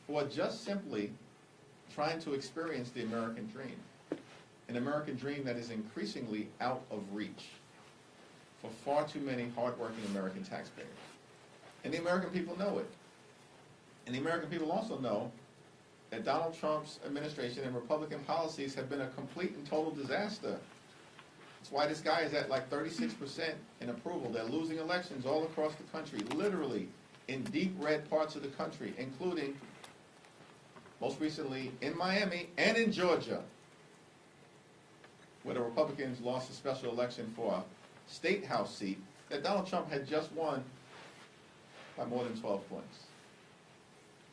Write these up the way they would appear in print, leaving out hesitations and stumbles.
who are just simply trying to experience the American dream. An American dream that is increasingly out of reach for far too many hardworking American taxpayers. And the American people know it. And the American people also know that Donald Trump's administration and Republican policies have been a complete and total disaster. That's why this guy is at like 36% in approval. They're losing elections all across the country, literally in deep red parts of the country, including, most recently, in Miami and in Georgia, where the Republicans lost a special election for a state house seat that Donald Trump had just won by more than 12 points.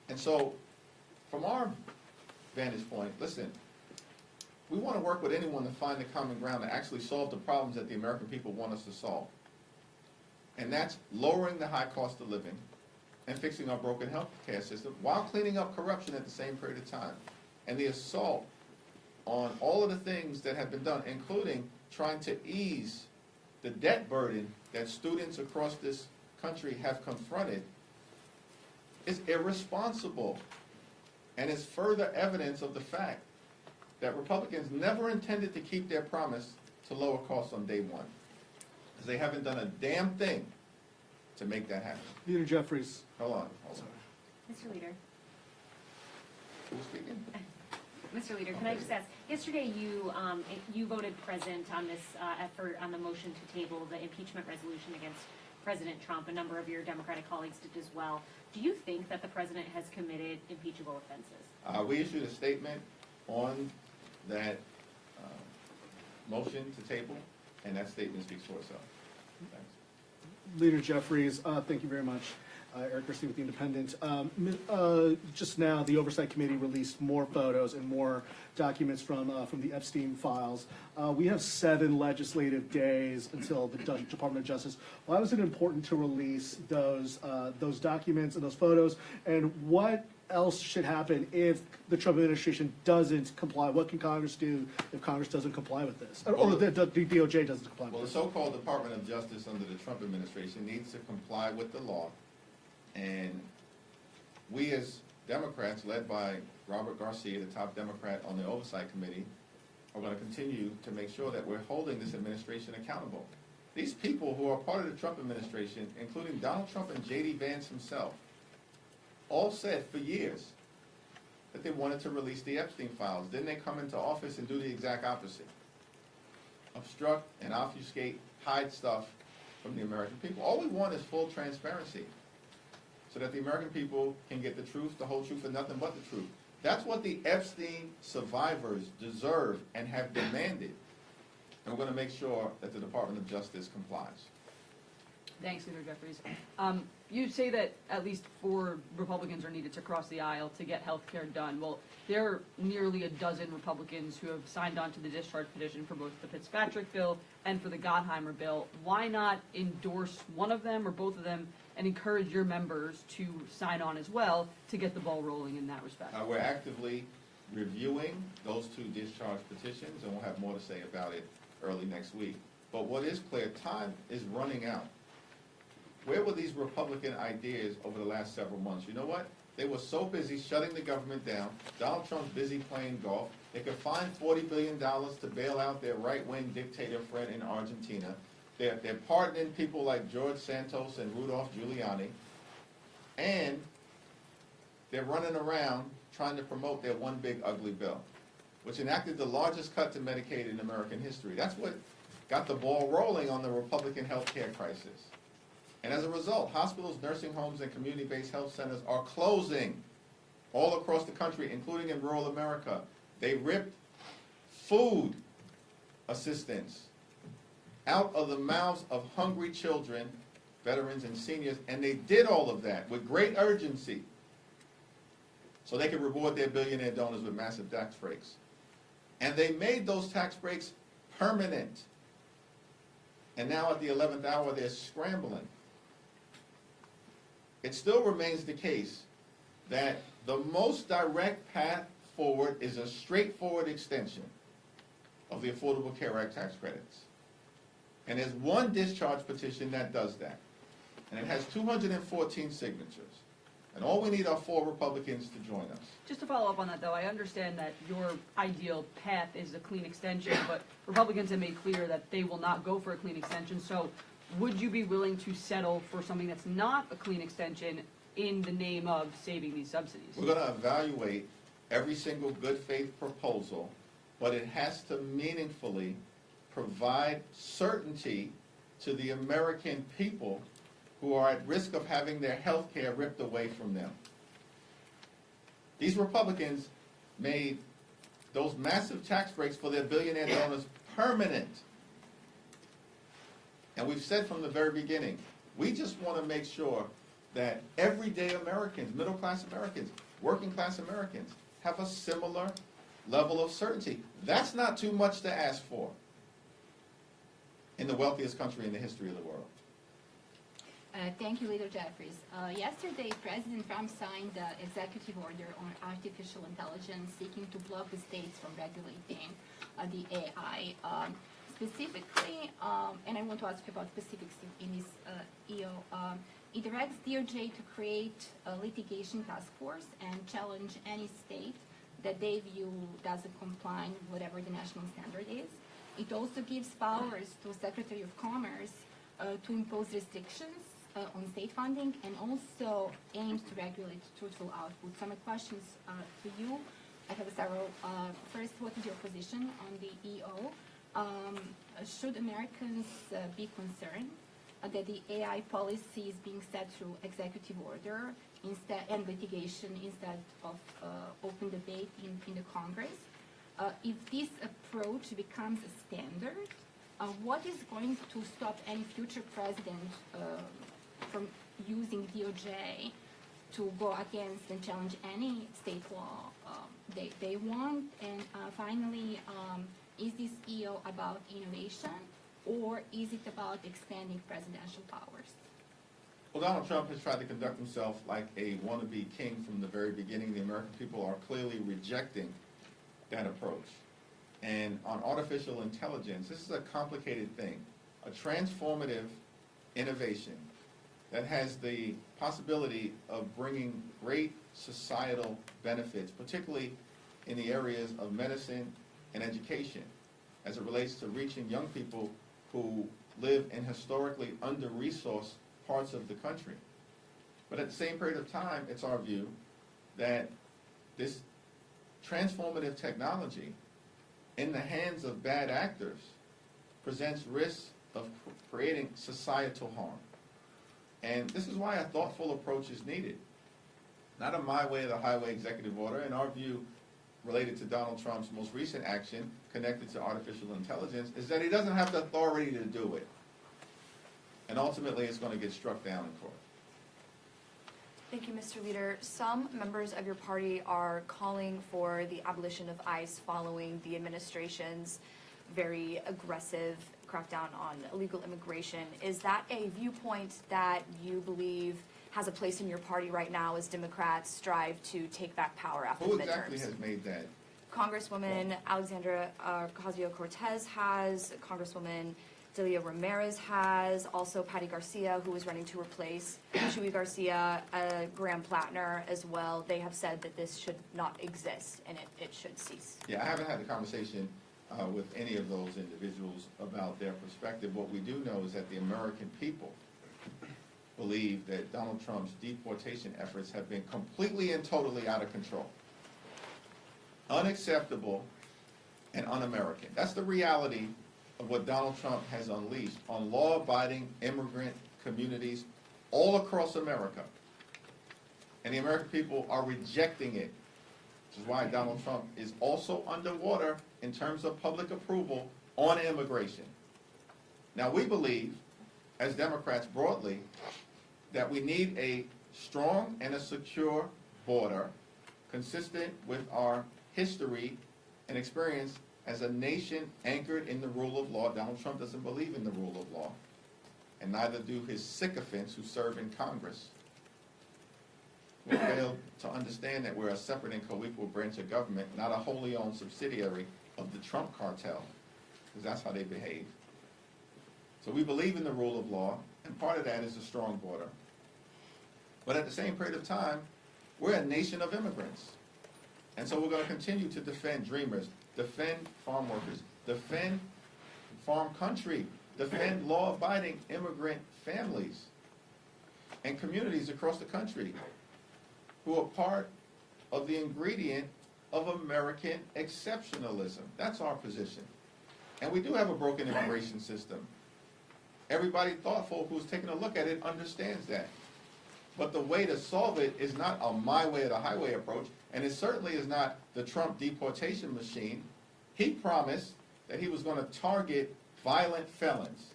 And so, from our vantage point, listen, we want to work with anyone to find the common ground to actually solve the problems that the American people want us to solve. And that's lowering the high cost of living and fixing our broken health care system while cleaning up corruption at the same period of time. And the assault on all of the things that have been done, including trying to ease the debt burden that students across this country have confronted, is irresponsible and is further evidence of the fact that Republicans never intended to keep their promise to lower costs on day one, because they haven't done a damn thing to make that happen. Leader Jeffries. Hold on. Mr. Leader. Who's speaking? Mr. Leader, can I just ask, yesterday you voted present on this effort on the motion to table the impeachment resolution against President Trump. A number of your Democratic colleagues did as well. Do you think that the president has committed impeachable offenses? We issued a statement on that motion to table, and that statement speaks for itself. Thanks. Leader Jeffries, thank you very much. Eric Christie with The Independent. Just now, the Oversight Committee released more photos and more documents from the Epstein files. We have 7 legislative days until the Department of Justice. Why was it important to release those documents and those photos? And what else should happen if the Trump administration doesn't comply? What can Congress do if Congress doesn't comply with this? Or the DOJ doesn't comply with Well, the this? so-called Department of Justice under the Trump administration needs to comply with the law. And we as Democrats, led by Robert Garcia, the top Democrat on the Oversight Committee, are going to continue to make sure that we're holding this administration accountable. These people who are part of the Trump administration, including Donald Trump and J.D. Vance himself, all said for years that they wanted to release the Epstein files. Then they come into office and do the exact opposite. Obstruct and obfuscate, hide stuff from the American people. All we want is full transparency, so that the American people can get the truth, the whole truth, and nothing but the truth. That's what the Epstein survivors deserve and have demanded. And we're going to make sure that the Department of Justice complies. Thanks, Leader Jeffries. You say that at least 4 Republicans are needed to cross the aisle to get health care done. Well, there are nearly a dozen Republicans who have signed on to the discharge petition for both the Fitzpatrick bill and for the Gottheimer bill. Why not endorse one of them or both of them and encourage your members to sign on as well to get the ball rolling in that respect? We're actively reviewing those 2 discharge petitions, and we'll have more to say about it early next week. But what is clear, time is running out. Where were these Republican ideas over the last several months? You know what? They were so busy shutting the government down. Donald Trump's busy playing golf. They could find $40 billion to bail out their right-wing dictator friend in Argentina. They're pardoning people like George Santos and Rudolph Giuliani. And they're running around trying to promote their one big ugly bill, which enacted the largest cut to Medicaid in American history. That's what got the ball rolling on the Republican health care crisis. And as a result, hospitals, nursing homes, and community-based health centers are closing all across the country, including in rural America. They ripped food assistance out of the mouths of hungry children, veterans, and seniors, and they did all of that with great urgency so they could reward their billionaire donors with massive tax breaks. And they made those tax breaks permanent. And now at the 11th hour, they're scrambling. It still remains the case that the most direct path forward is a straightforward extension of the Affordable Care Act tax credits. And there's one discharge petition that does that. And it has 214 signatures. And all we need are 4 Republicans to join us. Just to follow up on that, though, I understand that your ideal path is a clean extension, but Republicans have made clear that they will not go for a clean extension. So would you be willing to settle for something that's not a clean extension in the name of saving these subsidies? We're going to evaluate every single good faith proposal, but it has to meaningfully provide certainty to the American people who are at risk of having their health care ripped away from them. These Republicans made those massive tax breaks for their billionaire donors permanent. And we've said from the very beginning, we just want to make sure that everyday Americans, middle-class Americans, working-class Americans, have a similar level of certainty. That's not too much to ask for in the wealthiest country in the history of the world. Thank you, Leader Jeffries. Yesterday, President Trump signed the executive order on artificial intelligence seeking to block the states from regulating the AI. Specifically, and I want to ask you about specifics in this EO, it directs DOJ to create a litigation task force and challenge any state that they view doesn't comply with whatever the national standard is. It also gives powers to Secretary of Commerce to impose restrictions on state funding, and also aims to regulate truthful output. So my questions to you, I have several. First, what is your position on the EO? Should Americans be concerned that the AI policy is being set through executive order instead and litigation instead of open debate in the Congress? If this approach becomes a standard, what is going to stop any future president from using DOJ to go against and challenge any state law they want? And finally, is this EO about innovation, or is it about expanding presidential powers? Well, Donald Trump has tried to conduct himself like a wannabe king from the very beginning. The American people are clearly rejecting that approach. And on artificial intelligence, this is a complicated thing, a transformative innovation that has the possibility of bringing great societal benefits, particularly in the areas of medicine and education, as it relates to reaching young people who live in historically under-resourced parts of the country. But at the same period of time, it's our view that this transformative technology in the hands of bad actors presents risks of creating societal harm. And this is why a thoughtful approach is needed. Not a my way or the highway executive order. In our view, related to Donald Trump's most recent action connected to artificial intelligence, is that he doesn't have the authority to do it. And ultimately, it's going to get struck down in court. Thank you, Mr. Leader. Some members of your party are calling for the abolition of ICE following the administration's very aggressive crackdown on illegal immigration. Is that a viewpoint that you believe has a place in your party right now as Democrats strive to take back power after Who the midterms? exactly has made that? Congresswoman Alexandra Ocasio-Cortez has, Congresswoman Delia Ramirez has, also Patty Garcia, who is running to replace Chuy Garcia, Graham Plattner as well. They have said that this should not exist and it should cease. Yeah, I haven't had a conversation with any of those individuals about their perspective. What we do know is that the American people believe that Donald Trump's deportation efforts have been completely and totally out of control, unacceptable, and un-American. That's the reality of what Donald Trump has unleashed on law-abiding immigrant communities all across America. And the American people are rejecting it, which is why Donald Trump is also underwater in terms of public approval on immigration. Now, we believe, as Democrats broadly, that we need a strong and a secure border consistent with our history and experience as a nation anchored in the rule of law. Donald Trump doesn't believe in the rule of law, and neither do his sycophants who serve in Congress. We fail to understand that we're a separate and co-equal branch of government, not a wholly owned subsidiary of the Trump cartel, because that's how they behave. So we believe in the rule of law, and part of that is a strong border. But at the same period of time, we're a nation of immigrants. And so we're going to continue to defend dreamers, defend farm workers, defend farm country, defend law-abiding immigrant families and communities across the country who are part of the ingredient of American exceptionalism. That's our position. And we do have a broken immigration system. Everybody thoughtful who's taking a look at it understands that. But the way to solve it is not a my way or the highway approach, and it certainly is not the Trump deportation machine. He promised that he was going to target violent felons.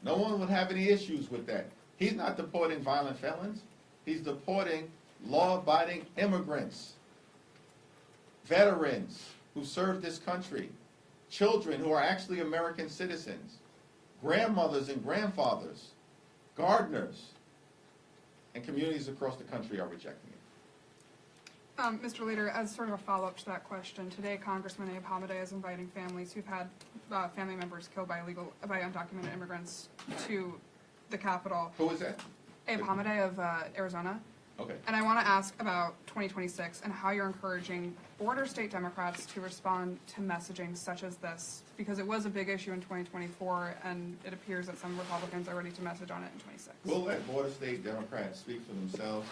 No one would have any issues with that. He's not deporting violent felons. He's deporting law-abiding immigrants, veterans who served this country, children who are actually American citizens, grandmothers and grandfathers, gardeners, and communities across the country are rejecting it. Mr. Leader, as sort of a follow-up to that question, today Congressman Abe Hamadeh is inviting families who've had family members killed by undocumented immigrants to the Capitol. Who is that? Abe Hamadeh of Arizona. Okay. And I want to ask about 2026 and how you're encouraging border state Democrats to respond to messaging such as this, because it was a big issue in 2024, and it appears that some Republicans are ready to message on it in 26. We'll let border state Democrats speak for themselves.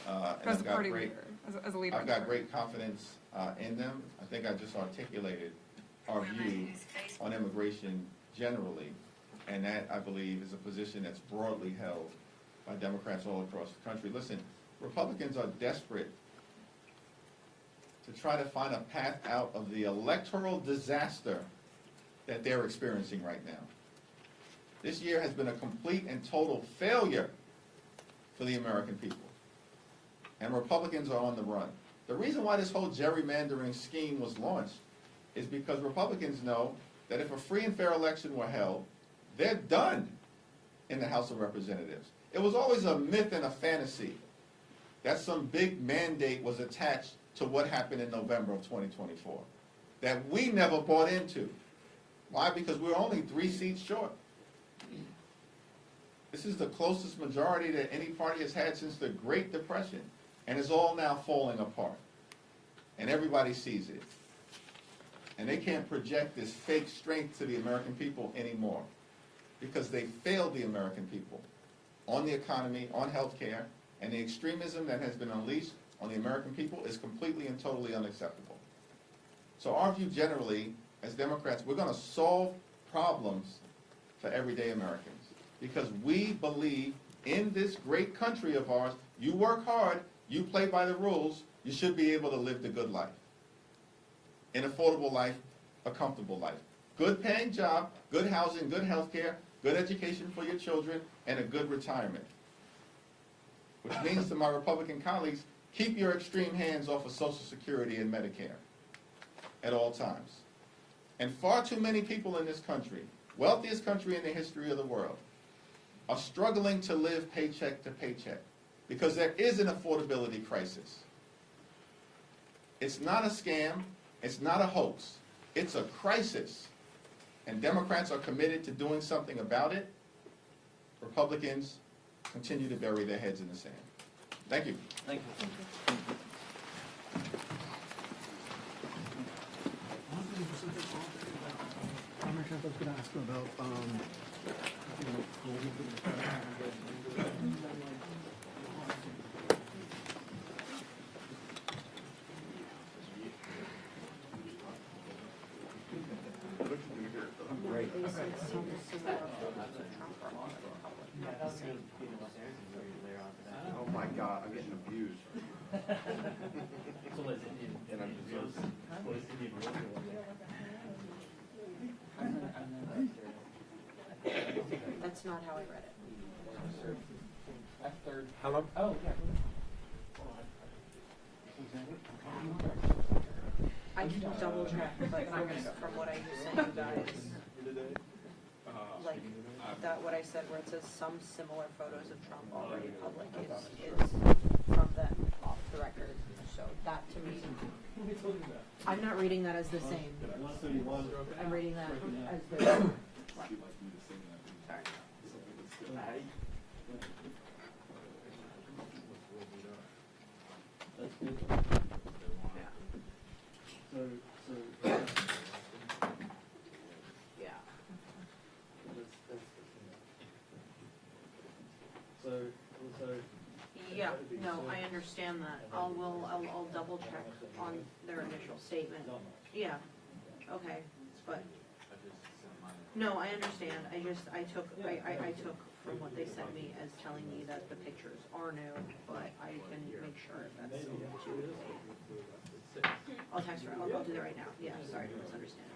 And As a party leader, as a leader. I've got great confidence in them. I think I just articulated our view on immigration generally, and that, I believe, is a position that's broadly held by Democrats all across the country. Listen, Republicans are desperate to try to find a path out of the electoral disaster that they're experiencing right now. This year has been a complete and total failure for the American people. And Republicans are on the run. The reason why this whole gerrymandering scheme was launched is because Republicans know that if a free and fair election were held, they're done in the House of Representatives. It was always a myth and a fantasy that some big mandate was attached to what happened in November of 2024 that we never bought into. Why? Because we're only 3 seats short. This is the closest majority that any party has had since the Great Depression, and it's all now falling apart. And everybody sees it. And they can't project this fake strength to the American people anymore because they failed the American people on the economy, on health care, and the extremism that has been unleashed on the American people is completely and totally unacceptable. So our view generally, as Democrats, we're going to solve problems for everyday Americans because we believe in this great country of ours. You work hard, you play by the rules, you should be able to live the good life. An affordable life, a comfortable life. Good paying job, good housing, good health care, good education for your children, and a good retirement. Which means to my Republican colleagues, keep your extreme hands off of Social Security and Medicare at all times. And far too many people in this country, wealthiest country in the history of the world, are struggling to live paycheck to paycheck because there is an affordability crisis. It's not a scam, it's not a hoax, it's a crisis. And Democrats are committed to doing something about it. Republicans continue to bury their heads in the sand. Thank you. Thank you. I was going to ask him about, Oh my God, I'm getting abused. So was Indian, And I'm was Indian That's not how I read it. Hello? Oh, yeah. I can double check, but from what I just sent you guys, like, that, what I said where it says some similar photos of Trump already public is from them off the record. So that to me, I'm not reading that as the same. I'm reading that as the, sorry. Yeah. Yeah, no, I understand that. I'll double check on their initial statement. Yeah, okay, but, no, I understand. I took from what they sent me as telling me that the pictures are new, but I can make sure if that's too. I'll text her. I'll do that right now. Yeah, sorry for misunderstanding.